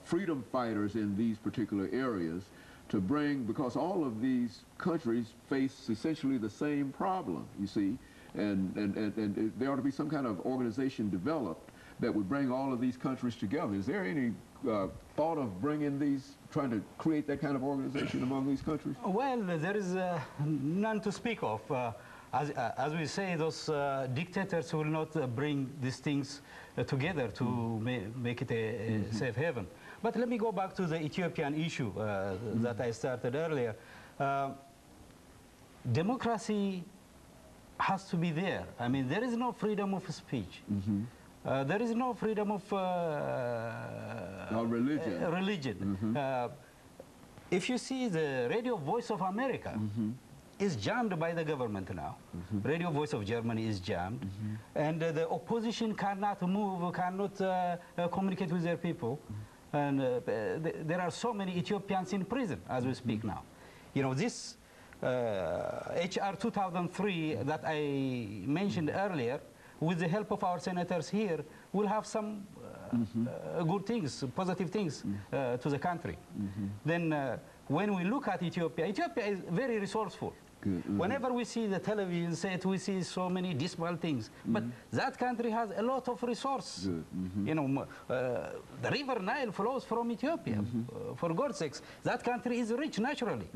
freedom fighters in these particular areas to bring, because all of these countries face essentially the same problem, you see, and there ought to be some kind of organization developed that would bring all of these countries together. Is there any thought of bringing these, trying to create that kind of organization among these countries? Well, there is none to speak of. As we say, those dictators will not bring these things together to make it a safe haven. But let me go back to the Ethiopian issue that I started earlier. Democracy has to be there. I mean, there is no freedom of speech. There is no freedom of religion. If you see the Radio Voice of America, is jammed by the government now. Radio Voice of Germany is jammed, and the opposition cannot move, cannot communicate with their people, and there are so many Ethiopians in prison as we speak now. You know, this HR 2003 that I mentioned earlier, with the help of our senators here, will have some good things, positive things to the country. Then when we look at Ethiopia, Ethiopia is very resourceful. Whenever we see the television set, we see so many dismal things. But that country has a lot of resource. You know, the river Nile flows from Ethiopia, for God's sakes. That country is rich naturally.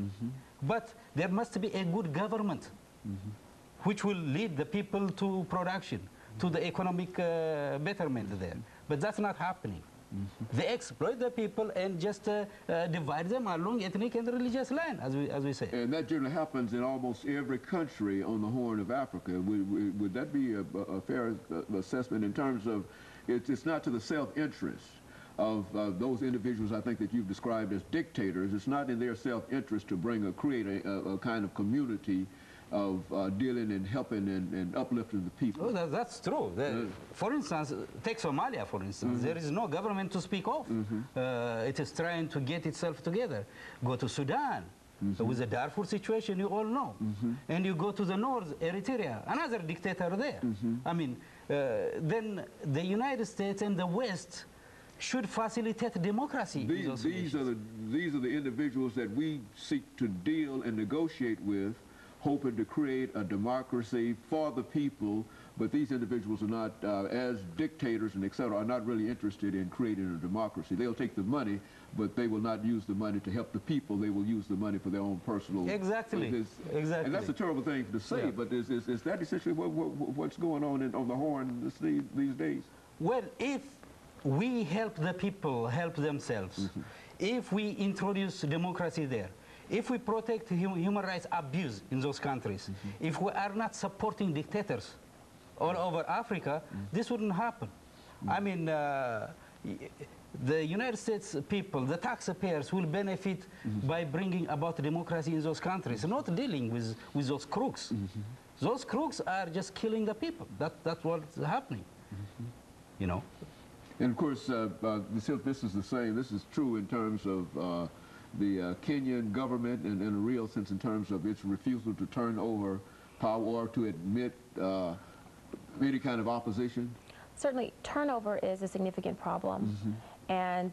But there must be a good government which will lead the people to production, to the economic betterment there. But that's not happening. They exploit the people and just divide them along ethnic and religious lines, as we say. And that generally happens in almost every country on the Horn of Africa. Would that be a fair assessment in terms of it's not to the self-interest of those individuals I think that you've described as dictators? It's not in their self-interest to create a kind of community of dealing and helping and uplifting the people. Oh, that's true. For instance, take Somalia, for instance. There is no government to speak of. It is trying to get itself together. Go to Sudan, with the Darfur situation, you all know. And you go to the north, Eritrea, another dictator there. I mean, then the United States and the West should facilitate democracy. These are the individuals that we seek to deal and negotiate with, hoping to create a democracy for the people, but these individuals are not, as dictators and et cetera, are not really interested in creating a democracy. They'll take the money, but they will not use the money to help the people. They will use the money for their own personal... Exactly. Exactly. And that's a terrible thing to say, but is that essentially what's going on on the Horn these days? Well, if we help the people help themselves, if we introduce democracy there, if we protect human rights abuse in those countries, if we are not supporting dictators all over Africa, this wouldn't happen. I mean, the United States people, the taxpayers, will benefit by bringing about democracy in those countries, not dealing with those crooks. Those crooks are just killing the people. That's what's happening, you know. And of course, this is the same. This is true in terms of the Kenyan government in a real sense in terms of its refusal to turn over power or to admit any kind of opposition? Certainly, turnover is a significant problem. And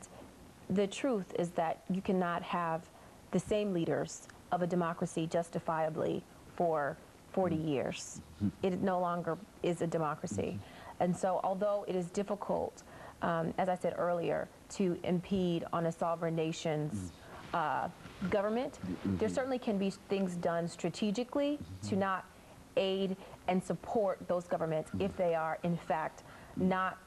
the truth is that you cannot have the same leaders of a democracy justifiably for 40 years. It no longer is a democracy. And so although it is difficult, as I said earlier, to impede on a sovereign nation's government, there certainly can be things done strategically to not aid and support those governments if they are in fact not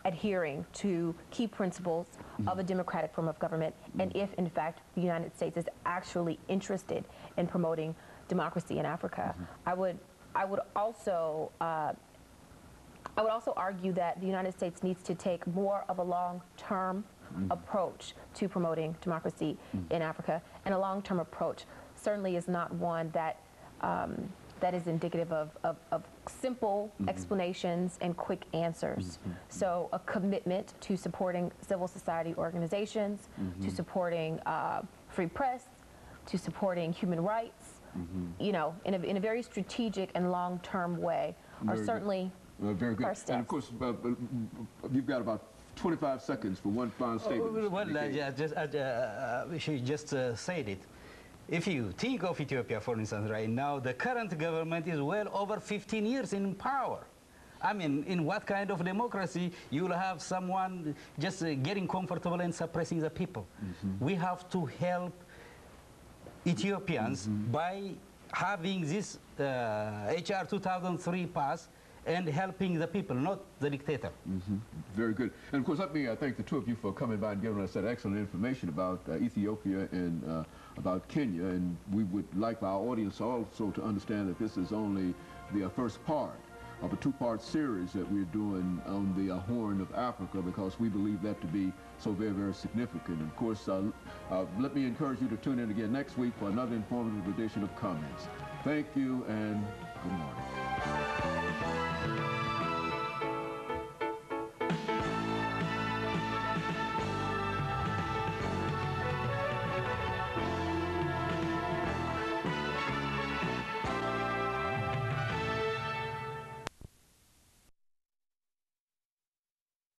adhering to key principles of a democratic form of government, and if in fact the United States is actually interested in promoting democracy in Africa. I would also argue that the United States needs to take more of a long-term approach to promoting democracy in Africa, and a long-term approach certainly is not one that that is indicative of simple explanations and quick answers. So a commitment to supporting civil society organizations, to supporting free press, to supporting human rights, you know, in a very strategic and long-term way, are certainly very good. first steps. And of course, you've got about 25 seconds for one final statement. She just said it. If you think of Ethiopia, for instance, right now, the current government is well over 15 years in power. I mean, in what kind of democracy you will have someone just getting comfortable and suppressing the people? We have to help Ethiopians by having this HR 2003 pass and helping the people, not the dictator. Very good. And of course, let me thank the two of you for coming by and giving us that excellent information about Ethiopia and about Kenya. And we would like our audience also to understand that this is only the first part of a two-part series that we're doing on the Horn of Africa, because we believe that to be so very, very significant. And of course, let me encourage you to tune in again next week for another informative edition of Comments. Thank you and good morning.